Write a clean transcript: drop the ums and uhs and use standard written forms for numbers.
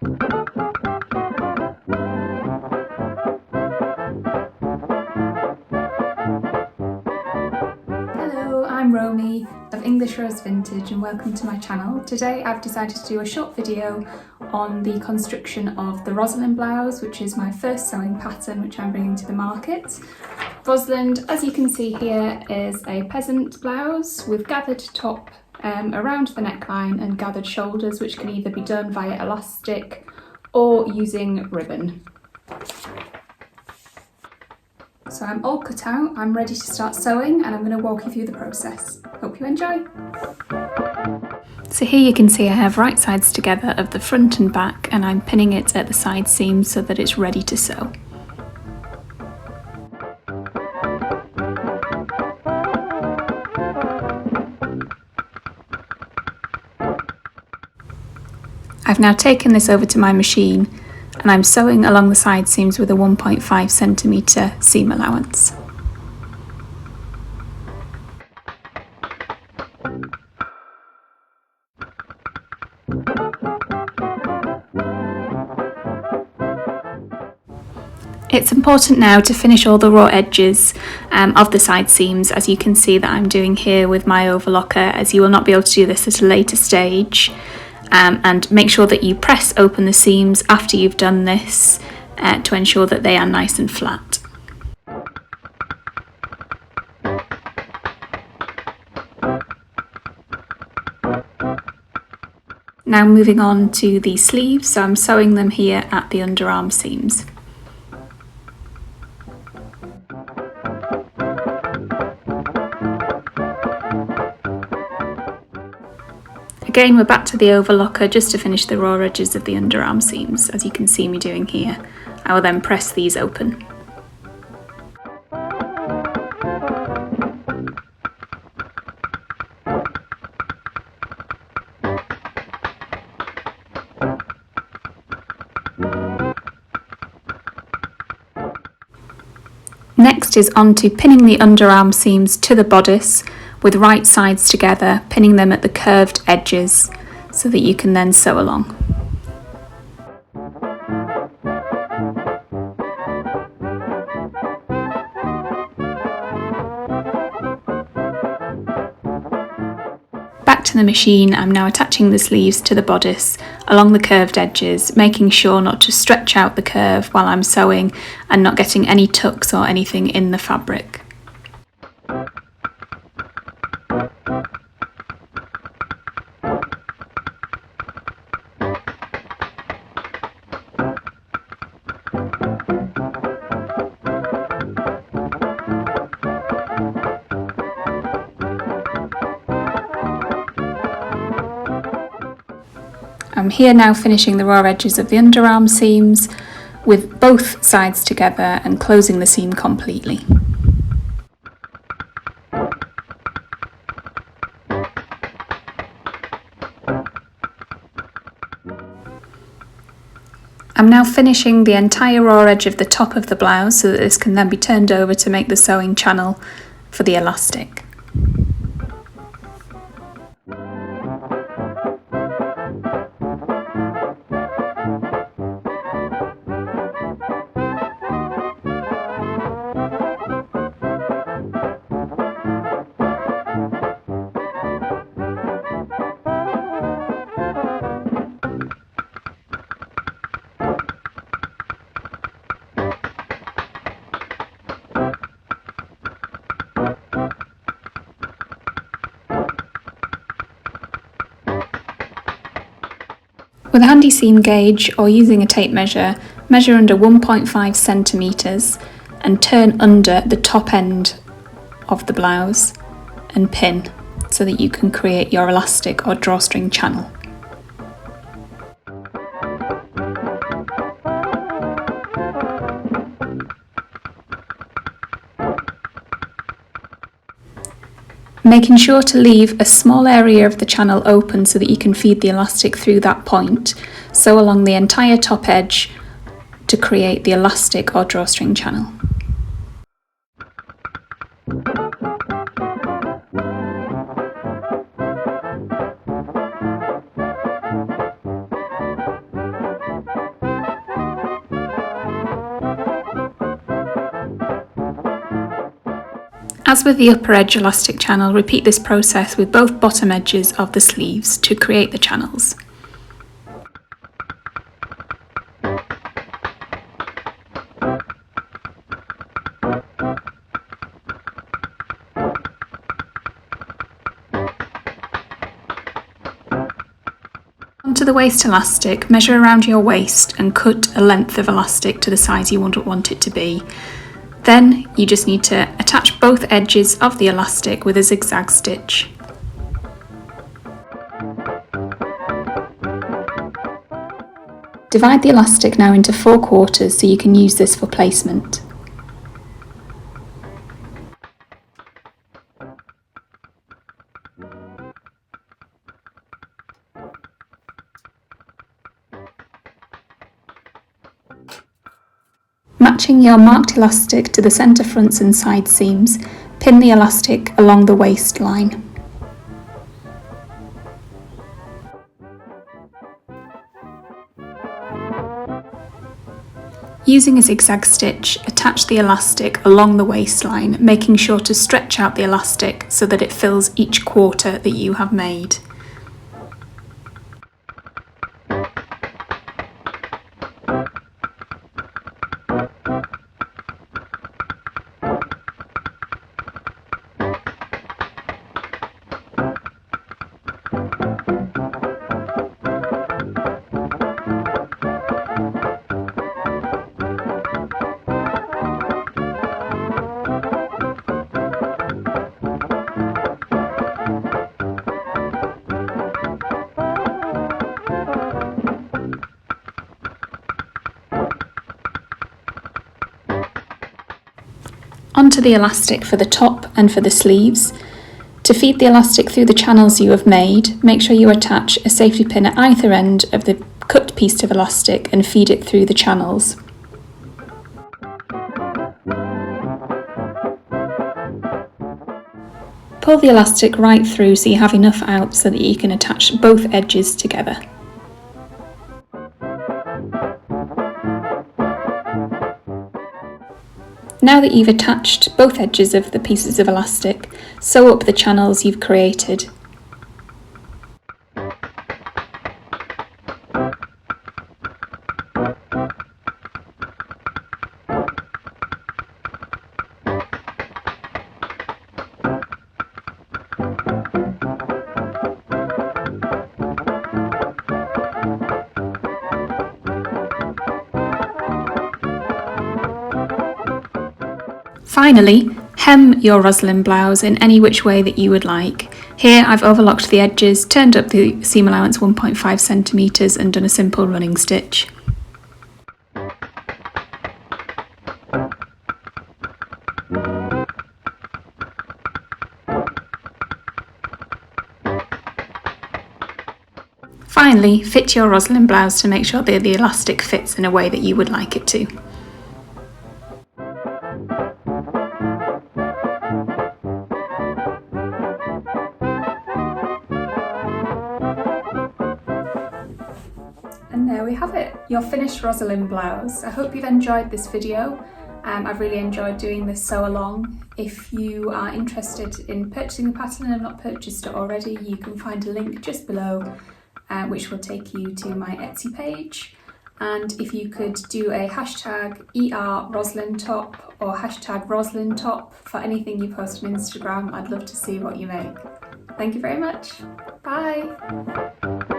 Hello, I'm Romy of English Rose Vintage and welcome to my channel. Today I've decided to do a short video on the construction of the Rosalind blouse, which is my first sewing pattern which I'm bringing to the market. Rosalind, as you can see here, is a peasant blouse with gathered top around the neckline and gathered shoulders, which can either be done via elastic or using ribbon. So I'm all cut out, I'm ready to start sewing, and I'm going to walk you through the process. Hope you enjoy! So here you can see I have right sides together of the front and back, and I'm pinning it at the side seams so that it's ready to sew. I've now taken this over to my machine and I'm sewing along the side seams with a 1.5 centimetre seam allowance. It's important now to finish all the raw edges of the side seams, as you can see that I'm doing here with my overlocker, as you will not be able to do this at a later stage. And make sure that you press open the seams after you've done this to ensure that they are nice and flat. Now moving on to the sleeves, so I'm sewing them here at the underarm seams. Again, we're back to the overlocker just to finish the raw edges of the underarm seams, as you can see me doing here. I will then press these open. Next is on to pinning the underarm seams to the bodice, with right sides together, pinning them at the curved edges so that you can then sew along. Back to the machine, I'm now attaching the sleeves to the bodice along the curved edges, making sure not to stretch out the curve while I'm sewing and not getting any tucks or anything in the fabric. I'm here now finishing the raw edges of the underarm seams with both sides together and closing the seam completely. I'm now finishing the entire raw edge of the top of the blouse so that this can then be turned over to make the sewing channel for the elastic. With a handy seam gauge or using a tape measure, measure under 1.5 centimetres and turn under the top end of the blouse and pin so that you can create your elastic or drawstring channel. Making sure to leave a small area of the channel open so that you can feed the elastic through that point. Sew along the entire top edge to create the elastic or drawstring channel. As with the upper edge elastic channel, repeat this process with both bottom edges of the sleeves to create the channels. Onto the waist elastic, measure around your waist and cut a length of elastic to the size you want it to be. Then you just need to attach both edges of the elastic with a zigzag stitch. Divide the elastic now into 4 quarters so you can use this for placement. Matching your marked elastic to the centre fronts and side seams, pin the elastic along the waistline. Using a zigzag stitch, attach the elastic along the waistline, making sure to stretch out the elastic so that it fills each quarter that you have made. Onto the elastic for the top and for the sleeves. To feed the elastic through the channels you have made, make sure you attach a safety pin at either end of the cut piece of elastic and feed it through the channels. Pull the elastic right through so you have enough out so that you can attach both edges together. Now that you've attached both edges of the pieces of elastic, sew up the channels you've created. Finally, hem your Rosalind blouse in any which way that you would like. Here I've overlocked the edges, turned up the seam allowance 1.5 centimetres and done a simple running stitch. Finally, fit your Rosalind blouse to make sure that the elastic fits in a way that you would like it to. And there we have it, your finished Rosalind blouse. I hope you've enjoyed this video. I've really enjoyed doing this sew along. If you are interested in purchasing the pattern and have not purchased it already, you can find a link just below which will take you to my Etsy page. And if you could do a hashtag #ERRosalindTop or hashtag #RosalindTop for anything you post on Instagram, I'd love to see what you make. Thank you very much. Bye.